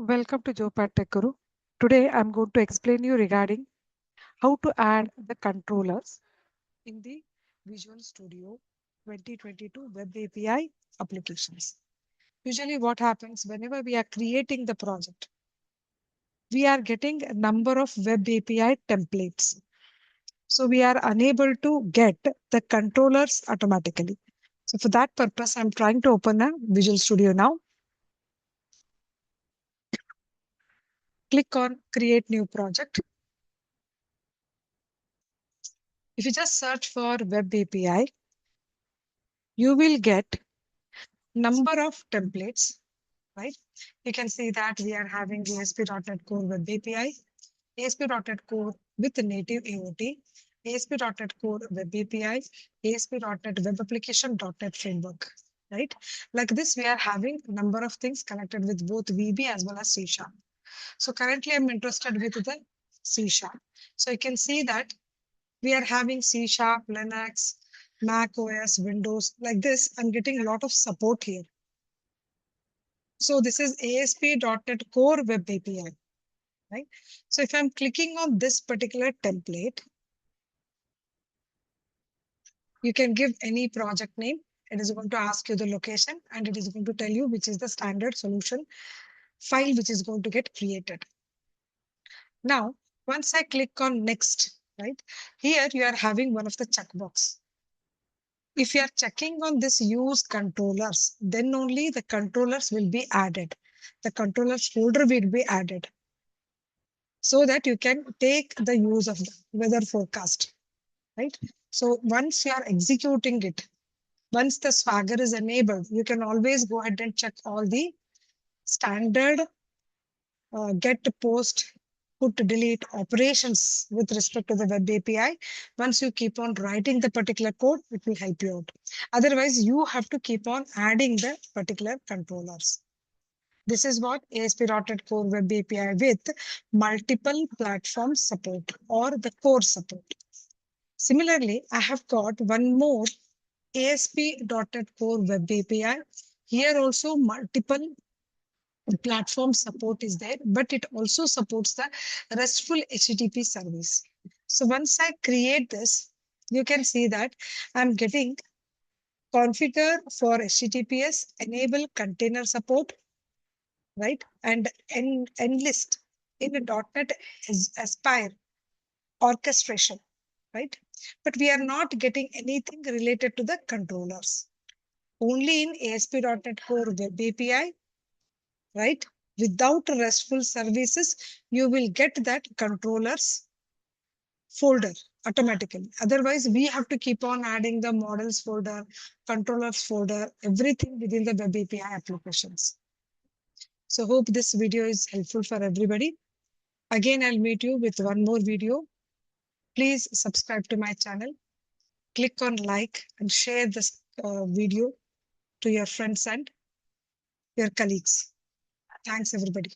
Welcome to Jopat Tech Guru. Today I'm going to explain you regarding how to add the controllers in the Visual Studio 2022 Web API applications. Usually what happens whenever we are creating the project, we are getting a number of Web API templates. So we are unable to get the controllers automatically. So for that purpose, I'm trying to open a Visual Studio now. Click on Create New Project. If you just search for Web API, you will get number of templates, right? You can see that we are having the ASP.NET Core Web API, ASP.NET Core with native AOT, ASP.NET Core Web API, ASP.NET Web Application.NET Framework, right? Like this, we are having a number of things connected with both VB as well as C#. So currently, I'm interested with the C#. So you can see that we are having C#, Linux, Mac OS, Windows. Like this, I'm getting a lot of support here. So this is ASP.NET Core Web API, right? So if I'm clicking on this particular template, you can give any project name. It is going to ask you the location and it is going to tell you which is the standard solution file which is going to get created. Now, once I click on next, right, here you are having one of the checkbox. If you are checking on this use controllers, then only the controllers will be added. The controllers folder will be added so that you can take the use of the weather forecast, right? So once you are executing it, once the Swagger is enabled, you can always go ahead and check all the standard get, post, put, delete operations with respect to the web API. Once you keep on writing the particular code, it will help you out. Otherwise, you have to keep on adding the particular controllers. This is what ASP.NET Core Web API with multiple platform support or the core support. Similarly, I have got one more ASP.NET Core Web API. Here also multiple platform support is there, but it also supports the RESTful HTTP service. So once I create this, you can see that I'm getting configure for HTTPS, enable container support, right? And enlist in a .NET Aspire orchestration, right? But we are not getting anything related to the controllers. Only in ASP.NET Core Web API, right? Without RESTful services, you will get that controllers folder automatically. Otherwise, we have to keep on adding the models folder, controllers folder, everything within the Web API applications. So hope this video is helpful for everybody. Again, I'll meet you with one more video. Please subscribe to my channel. Click on like and share this video to your friends and your colleagues. Thanks, everybody.